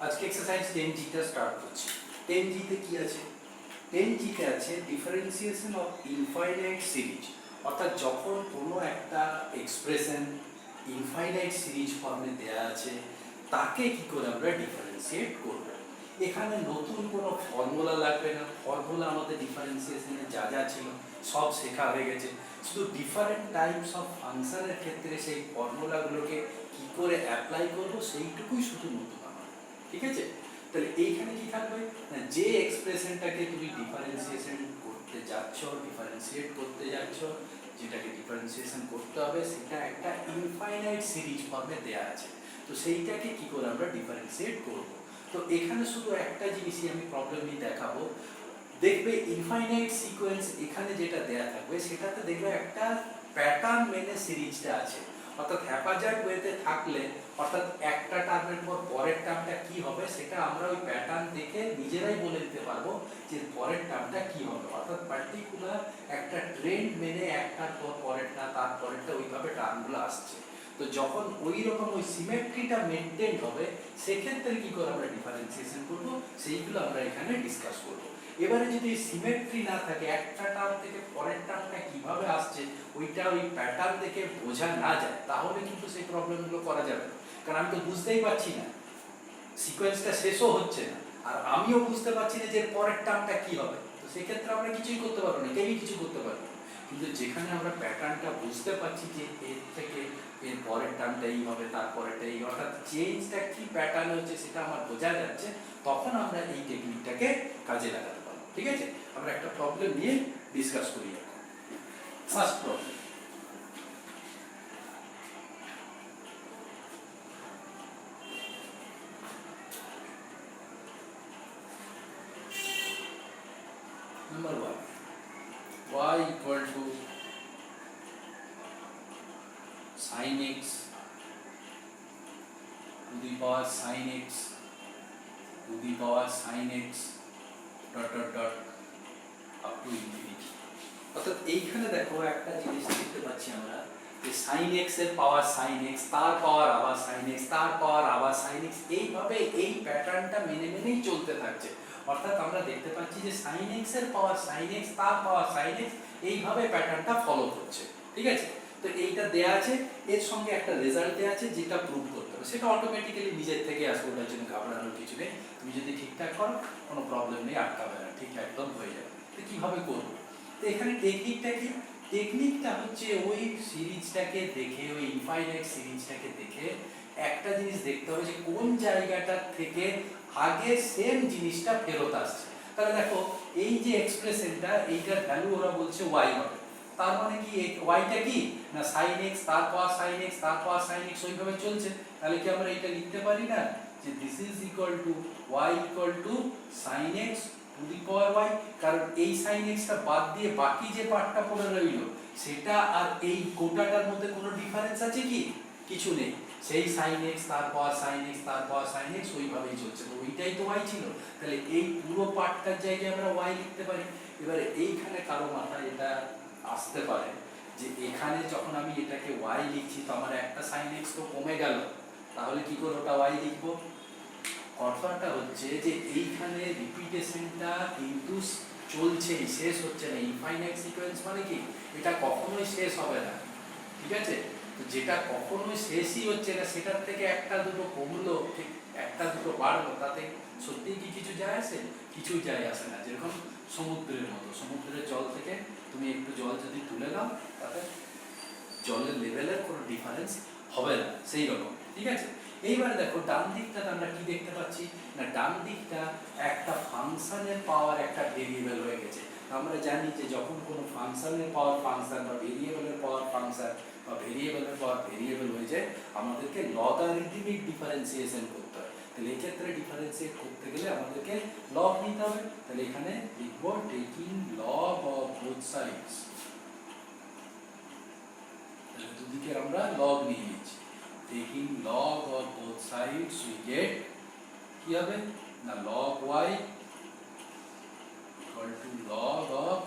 আজকে exercise 10G টা start করছি। 10G তে কি আছে? 10G তে আছে ডিফারেন্সিয়েশন অফ ইনফাইনাইট সিরিজ, অর্থাৎ যখন কোনো একটা এক্সপ্রেশন ইনফাইনাইট সিরিজ ফর্মে দেয়া আছে তাকে কি করে আমরা ডিফারেন্সিয়েট করব। এখানে নতুন কোনো ফর্মুলা লাগবে না, ফর্মুলা আমাদের ডিফারেন্সিয়েশনে যা যা ছিল সব শেখা হয়ে গেছে। শুধু ডিফারেন্ট টাইপস অফ ফাংশনের ক্ষেত্রে সেই ফর্মুলাগুলোকে কি করে অ্যাপ্লাই করব সেইটুকুই শুধু নতুন আমার, ঠিক আছে? তাহলে এইখানে কি থাকবে না, যে এক্সপ্রেশনটাকে তুমি ডিফারেন্সিয়েশন করতে যাচ্ছ, ডিফারেন্সিয়েট করতে যাচ্ছ, যেটাকে ডিফারেন্সিয়েশন করতে হবে সেটা একটা ইনফাইনাইট সিরিজ ফর্মে দেয়া আছে। তো সেইটাকে কি করে আমরা ডিফারেন্সিয়েট করব। তো এখানে শুধু একটা জিনিসই আমি প্রবলেম নিয়ে দেখাবো। দেখবে ইনফাইনাইট সিকোয়েন্স এখানে যেটা দেয়া থাকবে সেটাতে দেখবে একটা প্যাটার্ন মেনে সিরিজটা আছে, অর্থাৎ হ্যাপাজার্ড ওয়েতে থাকলে অর্থাৎ একটা টার্মের পর পরের টার্মটা কি হবে সেটা আমরা ওই প্যাটার্ন দেখে নিজেরাই বলে দিতে পারবো যে পরের টার্মটা কি হবে, অর্থাৎ পার্টিকুলার একটা ট্রেন্ড মেনে একটার পর পরেরটা তার পরেরটা ওইভাবে টার্মগুলো আসছে। তো যখন ওই রকম ওই সিমেট্রিটা মেনটেন হবে সেক্ষেত্রে কি করে আমরা ডিফারেন্সিয়েশন করব সেইগুলো আমরা এখানে ডিসকাস করব। এবারে যদি সিমেট্রি না থাকে, একটা টার্ম থেকে পরের টার্মটা কিভাবে আসছে ওইটা ওই প্যাটার্ন দেখে বোঝা না যায়, তাহলে কিন্তু সেই প্রবলেমগুলো করা যাবে না। কারণ আমি তো বুঝতেই পারছি না, সিকোয়েন্সটা শেষও হচ্ছে না, আর আমিও বুঝতে পারছি না যে পরের টার্মটা কি হবে। তো সেক্ষেত্রে আমরা কিছুই করতে পারবো না, কেউই কিছু করতে পারবো না। কিন্তু যেখানে আমরা প্যাটার্নটা বুঝতে পারছি যে এর থেকে এর পরের টার্মটা এই হবে, তারপরেরটা এই, অর্থাৎ চেঞ্জটা কি প্যাটার্ন হচ্ছে সেটা আমার বোঝা যাচ্ছে, তখন আমরা এই টেকনিকটাকে কাজে লাগাতে পারবো। ঠিক আছে, আমরা একটা প্রবলেম নিয়ে ডিসকাস করি। First problem, number 1, y equal to sin x to the power sin x to the power sin x dot dot dot up to infinity। অর্থাৎ এইখানে দেখো একটা জিনিস দেখতে পাচ্ছি আমরা যে sin x এর পাওয়ার sin x, তার পাওয়ার আবার sin x, তার পাওয়ার আবার sin x, এইভাবে এই প্যাটার্নটা মেনে মেনেই চলতে থাকছে। অর্থাৎ আমরা দেখতে পাচ্ছি যে sin x এর পাওয়ার sin x, তার পাওয়ার sin x, এইভাবে প্যাটার্নটা ফলো করছে। ঠিক আছে, তো এইটা দেয়া আছে, এর সঙ্গে একটা রেজাল্ট দেয়া আছে যেটা প্রুভ করতে হবে, সেটা অটোমেটিক্যালি নিজের থেকে আসবে, ওটার জন্য ঘাবড়ানোর কিছু নেই। তুমি যদি ঠিকঠাক করো কোনো প্রবলেম নেই, আটকাবে না, ঠিক একদম হয়ে যাবে। তো কীভাবে করবো? তো এখানে টেকনিকটা কি? টেকনিকটা হচ্ছে ওই সিরিজটাকে দেখে, ওই ইনফাইনাইট সিরিজটাকে দেখে একটা জিনিস দেখতে হবে যে কোন জায়গাটা থেকে আগে সেম জিনিসটা ফেরত আসছে। তাহলে দেখো এই যে এক্সপ্রেশনটা, এইটার ভ্যালু ওরা বলছে y হবে, তার মানে কি yটা কি না sin x, তার পাওয়ার sin x, তার পাওয়ার sin x, ওইভাবে চলছে। তাহলে কি আমরা এটা লিখতে পারি না যে this is equal to y equal two sin x to the power y, কারণ এই sin x টা বাদ দিয়ে বাকি যে পার্টটা পড়ে রইল সেটা আর এই গোটাটার মধ্যে কোনো ডিফারেন্স আছে কি? কিছু নেই। সেই sin x, তার পাওয়ার sin x, তার পাওয়ার sin x ওইভাবেই চলছে। তো ওইটাই তো y ছিল, তাহলে এই পুরো পার্টটার জায়গায় আমরা y লিখতে পারি। এবারে এইখানে কারো মাথায় এটা আসতে পারে যে এখানে যখন আমি এটাকে y লিখছি তো আমার একটা sin x তো কমে গেল, তাহলে কি করে ওটা y লিখবো? কথাটা হচ্ছে যে এইখানে রিপিটেশনটা কিন্তু চলছেই, শেষ হচ্ছে না। ইনফাইনাইট সিকোয়েন্স মানে কি, এটা কখনোই শেষ হবে না। ঠিক আছে, তো যেটা কখনোই শেষই হচ্ছে না সেটার থেকে একটা দুটো কমলো, ঠিক একটা দুটো বাড়লো, তাতে সত্যিই কি কিছু যায় আসে? কিছুই যায় আসে না। যেরকম সমুদ্রের মতো, সমুদ্রের জল থেকে তুমি একটু জল যদি তুলে দাও তাতে জলের লেভেলের কোনো ডিফারেন্স হবে না, সেই রকম। ঠিক আছে, এইবারে দেখো ডান দিকটাতে আমরা কি দেখতে পাচ্ছি না, ডান দিকটা একটা ফাংশনের পাওয়ার একটা ভেরিয়েবল হয়ে গেছে। আমরা জানি যে যখন কোনো ফাংশনের পাওয়ার ফাংশন বা ভেরিয়েবলের পাওয়ার ফাংশন বা ভেরিয়েবলের পাওয়ার ভেরিয়েবল হয়ে যায়, আমাদেরকে লগারিদমিক ডিফারেন্সিয়েশন করতে হয়। তাহলে এক্ষেত্রে ডিফারেন্সিয়েট করতে গেলে আমাদেরকে লগ নিতে হবে। তাহলে এখানে লিখব taking log of both sides. তাহলে দুদিকে আমরা লগ নিয়ে নিচ্ছি। taking log of both sides we get কি হবে না log y equal to log of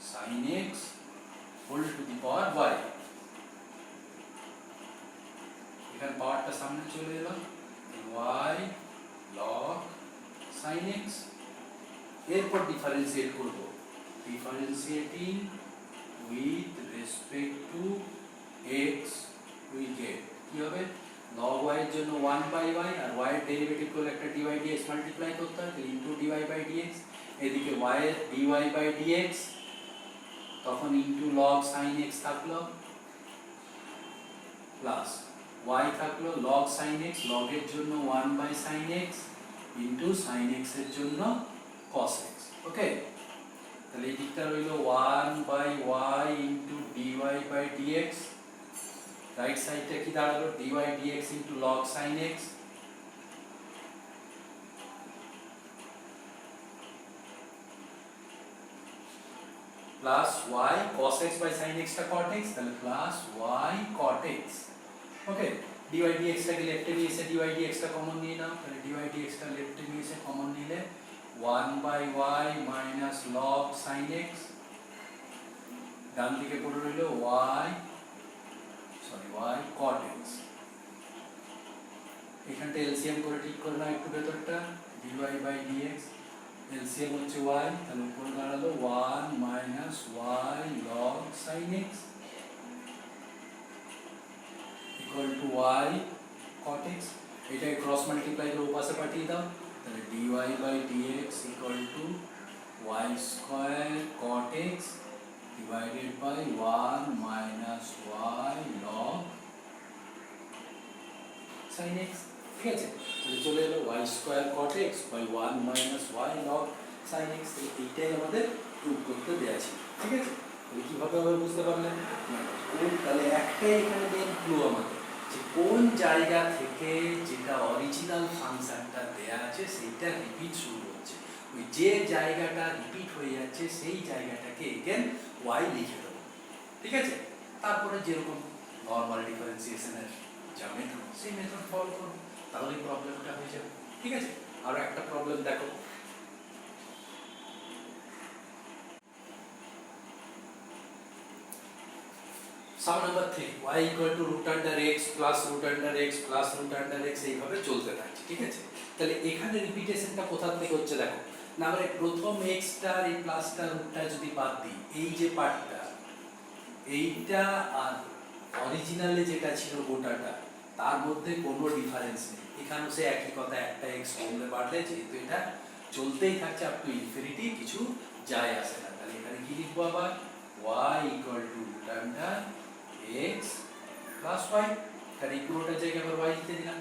sin x whole to the power y। এখানে পাওয়ারটা সামনে চলে এলো, y log sin x, এরপর ডিফারেন্সিয়েট করব, differentiating with respect to x we gate কি হবে, log y এর জন্য 1/y আর y এর ডেরিভেটিভ করলে একটা dy dx মাল্টিপ্লাই করতে হয়, তাহলে ইনটু dy বাই dx, এদিকে y এর dy বাই dx, তখন ইনটু log sin x থাকলো প্লাস y থাকলো log sin x, log এর জন্য 1/sin x into sin x এর জন্য cos x। ওকে, তাহলে এই দিকটা রইল 1/y into dy by dx, right side কি দাঁড়ালো dy dx ইনটু log sin x plus y cos x by sin x টা cot x, তাহলে plus y cot x। Okay, dy dx টাকে লেফটে নিয়ে এসে dy dx টা কমন নিয়ে নাও, তাহলে dy dx টা লেফটে নিয়ে এসে কমন নিলে 1/y minus log sin x, ডান দিকে পড়ে রইল y cot x। এখানটা এলসিএম করে ঠিক করে নাও একটু ভেতরটা, dy বাই dx এলসিএম হচ্ছে y, তাহলে উপরে দাঁড়ালো 1 minus y log sin x equal to y cot x, এটাকে ক্রস মাল্টিপ্লাই করে ওপাশে পাঠিয়ে দাও, তাহলে dy by dx equal to y square cot x divided by 1 minus y log sin x। ঠিক আছে, তাহলে চলে এলো y square cot x by 1 minus y log sin x, এইটাই আমাদের প্রুভ করতে দেয়া ছিল। ঠিক আছে, তাহলে কিভাবে হবে বুঝতে পারলেন, তাহলে একটাই এখানে মেইন ক্লু আমাদের, যে কোন জায়গা থেকে যেটা অরিজিনাল ফাংশনটা দেয়া আছে সেইটা রিপিট শুরু হচ্ছে, ওই যে জায়গাটা রিপিট হয়ে যাচ্ছে সেই জায়গাটাকে এগেন y লিখে দেবো। ঠিক আছে, তারপরে যেরকম নর্মাল ডিফারেন্সিয়েশনের যা মেথড সেই মেথড ফলো করবো, তাহলে প্রবলেমটা হয়ে যাবে। ঠিক আছে, আরো একটা প্রবলেম দেখো, sum number 3 y equal to root under x plus root under x plus root under x এইভাবে চলতে থাকছে। ঠিক আছে, তাহলে এখানে রিপিটেশনটা কোথা থেকে হচ্ছে দেখো, না মানে প্রথম x টার এই প্লাসটা রুটটা যদি বাদ দিই, এই যে পার্টটা এইটা আর অরিজিনালে যেটা ছিল গোটাটা তার মধ্যে কোনো ডিফারেন্স নেই, এখানেও সে একই কথা, একটা x কমলে বাড়লে যেহেতু এটা চলতেই থাকছে আপ টু ইনফিনিটি, কিছু যায় আসে না। তাহলে এখানে কি লিখবো আবার, y equal to root under x plus y, তাহলে এই পুরোটা জায়গায় আবার y লিখে দিলাম।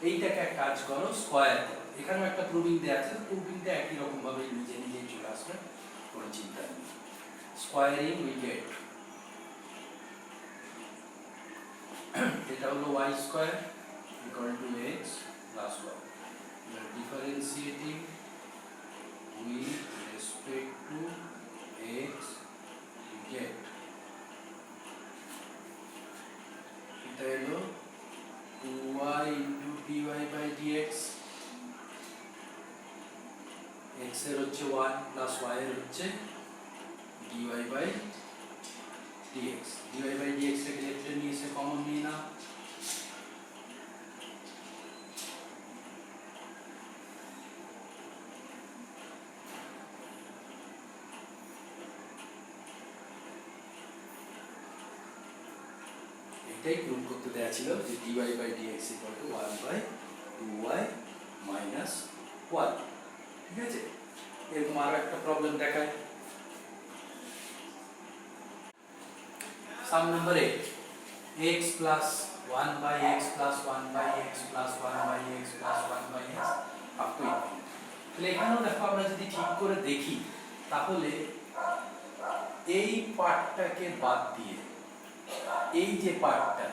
এইটাকে এক কাজ করো স্কয়ার করো, এখানেও একটা প্রুভিং দেওয়া আছে, প্রুভিংটা একই রকম ভাবে নিজে নিজেই চলে আসবে, কোনো চিন্তা নেই। স্কয়ারিং উই গেট, এটা হলো y square equal to x plus y, differentiating with respect to x we get, এটা হলো 2y into dy by dx, x এর হচ্ছে 1 প্লাস y এর হচ্ছে dy by dx, dy by dx টাকে লেফটে নিয়ে এসে কমন নিয়ে নাও, এটাই প্রুভ করতে দেয়া ছিল যে dy by dx equal to 1/2y minus 1। ঠিক আছে, এরকম আরো একটা প্রবলেম দেখায়, sum number 8 x plus 1/x plus 1/x plus 1/x plus 1/x up to infinity. তাহলে এখানেও দেখো আমরা যদি ঠিক করে দেখি, তাহলে এই পার্টটাকে বাদ দিয়ে এই যে পার্টটা,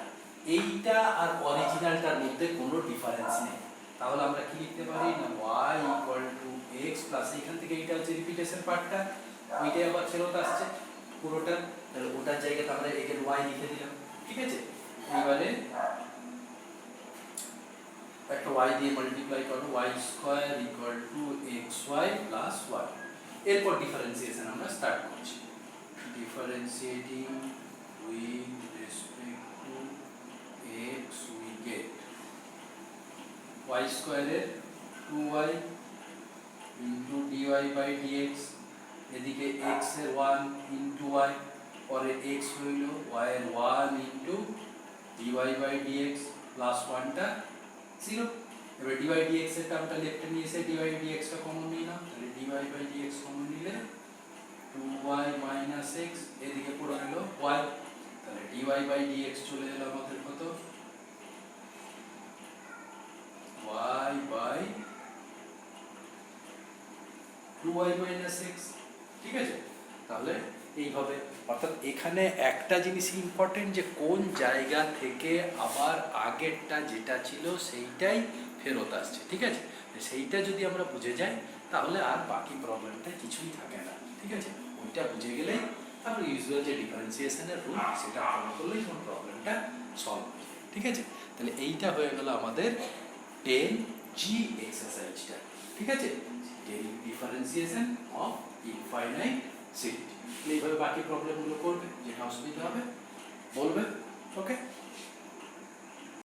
এইটা আর অরিজিনালটার মধ্যে কোনো ডিফারেন্স নেই, তাহলে আমরা কি লিখতে পারি না, y equal to x plus, এখান থেকে এইটা হচ্ছে রিপিটেশন পার্টটা, ওইটাই আবার ফেরত আসছে পুরোটা, তাহলে ওটার জায়গাতে আমরা এখানে y লিখে দিলাম। ঠিক আছে, এবারে একটা y দিয়ে মাল্টিপ্লাই করো, y square equal to xy plus 1, এরপর ডিফারেন্সিয়েশন আমরা স্টার্ট করছি, differentiating with respect to x we get y স্কয়ারের 2y into dy by dx, এদিকে x এর 1 ইন্টু y, পরে x হইল y এর 1 into dy by dx plus 1টা 0। এবার ডিওয়াই ডিএক্স এর টার্মটা লেফটে নিয়ে এসে ডিওয়াই ডিএক্স টা কমন নিলাম, তাহলে ডিওয়াই বাই ডিএক্স কমন নিলে 2y মাইনাস x, এদিকে পড়ে গেল y, তাহলে ডিওয়াই বাই ডিএক্স চলে এলো আমাদের কত y by 2y minus x। ঠিক আছে, তাহলে এইভাবে, অর্থাৎ এখানে একটা জিনিস ইম্পর্টেন্ট যে কোন জায়গা থেকে আবার আগেরটা যেটা ছিল সেইটাই ফেরত আসছে। ঠিক আছে, সেইটা যদি আমরা বুঝে যাই তাহলে আর বাকি প্রবলেমটা কিছুই থাকে না। ঠিক আছে, ওইটা বুঝে গেলেই তারপর ইউজুয়াল যে ডিফারেন্সিয়েশনের রুল সেটা ফলো করলেই কোন প্রবলেমটা সলভ হয়ে যায়। ঠিক আছে, তাহলে এইটা হয়ে গেল আমাদের 10G এক্সারসাইজটা। ঠিক আছে, ডিফারেন্সিয়েশন অফ ইনফাইনাইট সিরিজ। এইভাবে বাকি প্রবলেমগুলো করবে, যেটা অসুবিধা হবে বলবে। ওকে।